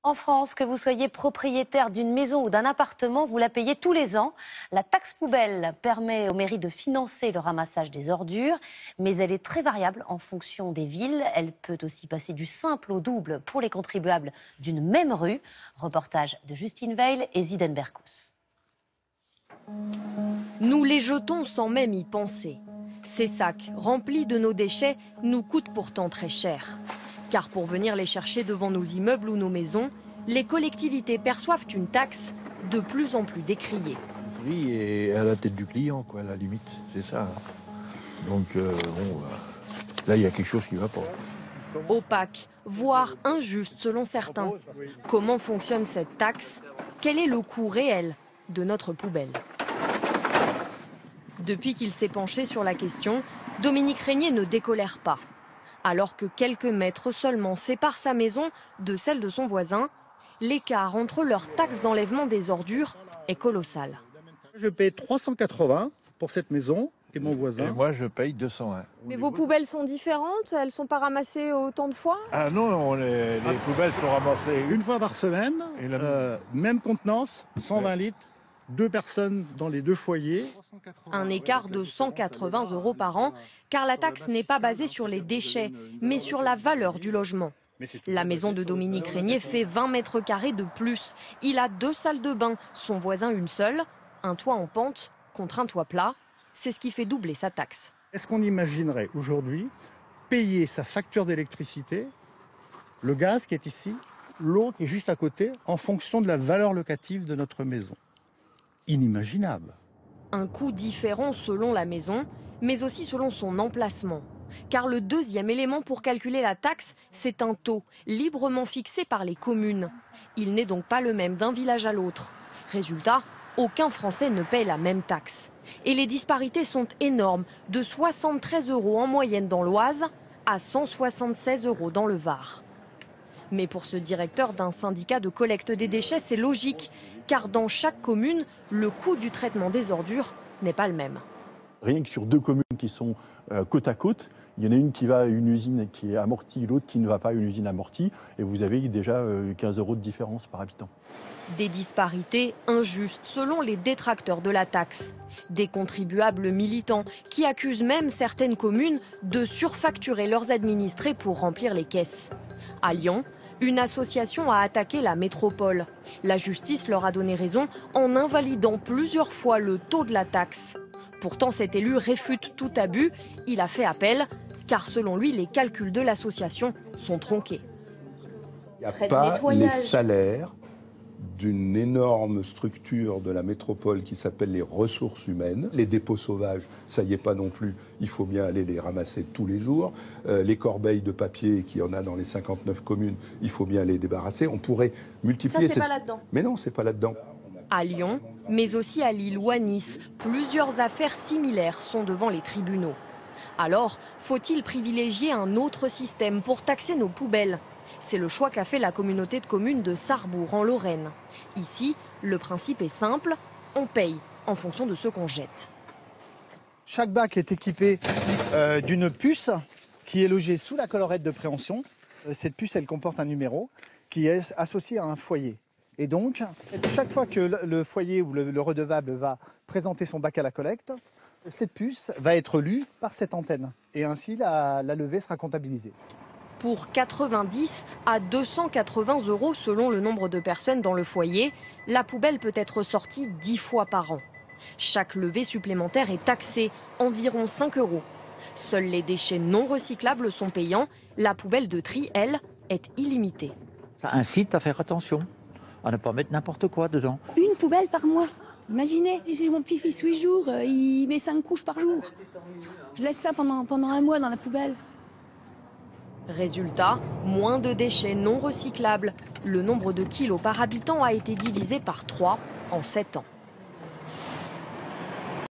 En France, que vous soyez propriétaire d'une maison ou d'un appartement, vous la payez tous les ans. La taxe poubelle permet aux mairies de financer le ramassage des ordures, mais elle est très variable en fonction des villes. Elle peut aussi passer du simple au double pour les contribuables d'une même rue. Reportage de Justine Veil et Ziden Berkous. Nous les jetons sans même y penser. Ces sacs remplis de nos déchets nous coûtent pourtant très cher. Car pour venir les chercher devant nos immeubles ou nos maisons, les collectivités perçoivent une taxe de plus en plus décriée. Oui, et à la tête du client, quoi, à la limite, c'est ça. Donc, là, il y a quelque chose qui ne va pas. Opaque, voire injuste selon certains. Comment fonctionne cette taxe? Quel est le coût réel de notre poubelle? Depuis qu'il s'est penché sur la question, Dominique Régnier ne décolère pas. Alors que quelques mètres seulement séparent sa maison de celle de son voisin, l'écart entre leur taxe d'enlèvement des ordures est colossal. Je paye 380 pour cette maison et mon voisin. Et moi, je paye 201. Mais vos poubelles sont différentes? Elles ne sont pas ramassées autant de fois? Ah non, les poubelles sont ramassées Une fois par semaine, même contenance, 120 litres, 2 personnes dans les 2 foyers. Un écart de 180 € par an, car la taxe n'est pas basée sur les déchets, mais sur la valeur du logement. La maison de Dominique Régnier fait 20 mètres carrés de plus. Il a 2 salles de bain, son voisin une seule, un toit en pente contre un toit plat. C'est ce qui fait doubler sa taxe. Est-ce qu'on imaginerait aujourd'hui payer sa facture d'électricité, le gaz qui est ici, l'eau qui est juste à côté, en fonction de la valeur locative de notre maison? Inimaginable. Un coût différent selon la maison, mais aussi selon son emplacement. Car le deuxième élément pour calculer la taxe, c'est un taux, librement fixé par les communes. Il n'est donc pas le même d'un village à l'autre. Résultat, aucun Français ne paye la même taxe. Et les disparités sont énormes, de 73 € en moyenne dans l'Oise à 176 € dans le Var. Mais pour ce directeur d'un syndicat de collecte des déchets, c'est logique, car dans chaque commune, le coût du traitement des ordures n'est pas le même. Rien que sur 2 communes qui sont côte à côte, il y en a une qui va à une usine qui est amortie, l'autre qui ne va pas à une usine amortie, et vous avez déjà 15 € de différence par habitant. Des disparités injustes selon les détracteurs de la taxe. Des contribuables militants qui accusent même certaines communes de surfacturer leurs administrés pour remplir les caisses. À Lyon, une association a attaqué la métropole. La justice leur a donné raison en invalidant plusieurs fois le taux de la taxe. Pourtant, cet élu réfute tout abus. Il a fait appel, car selon lui, les calculs de l'association sont tronqués. Il n'y a pas les salaires d'une énorme structure de la métropole qui s'appelle les ressources humaines. Les dépôts sauvages, ça y est pas non plus, il faut bien aller les ramasser tous les jours. Les corbeilles de papier qu'il y en a dans les 59 communes, il faut bien les débarrasser. On pourrait multiplier... Ça, c'est pas là-dedans. Mais non, c'est pas là-dedans. À Lyon, mais aussi à Lille ou à Nice, plusieurs affaires similaires sont devant les tribunaux. Alors, faut-il privilégier un autre système pour taxer nos poubelles? C'est le choix qu'a fait la communauté de communes de Sarrebourg en Lorraine. Ici, le principe est simple, on paye en fonction de ce qu'on jette. Chaque bac est équipé d'une puce qui est logée sous la collerette de préhension. Cette puce, elle comporte un numéro qui est associé à un foyer. Et donc, chaque fois que le foyer ou le redevable va présenter son bac à la collecte, cette puce va être lue par cette antenne. Et ainsi, la levée sera comptabilisée. Pour 90 à 280 € selon le nombre de personnes dans le foyer, la poubelle peut être sortie 10 fois par an. Chaque levée supplémentaire est taxée, environ 5 €. Seuls les déchets non recyclables sont payants. La poubelle de tri, elle, est illimitée. Ça incite à faire attention, à ne pas mettre n'importe quoi dedans. Une poubelle par mois. Imaginez, si mon petit-fils 8 jours, il met 5 couches par jour. Je laisse ça pendant un mois dans la poubelle. Résultat, moins de déchets non recyclables. Le nombre de kilos par habitant a été divisé par 3 en 7 ans.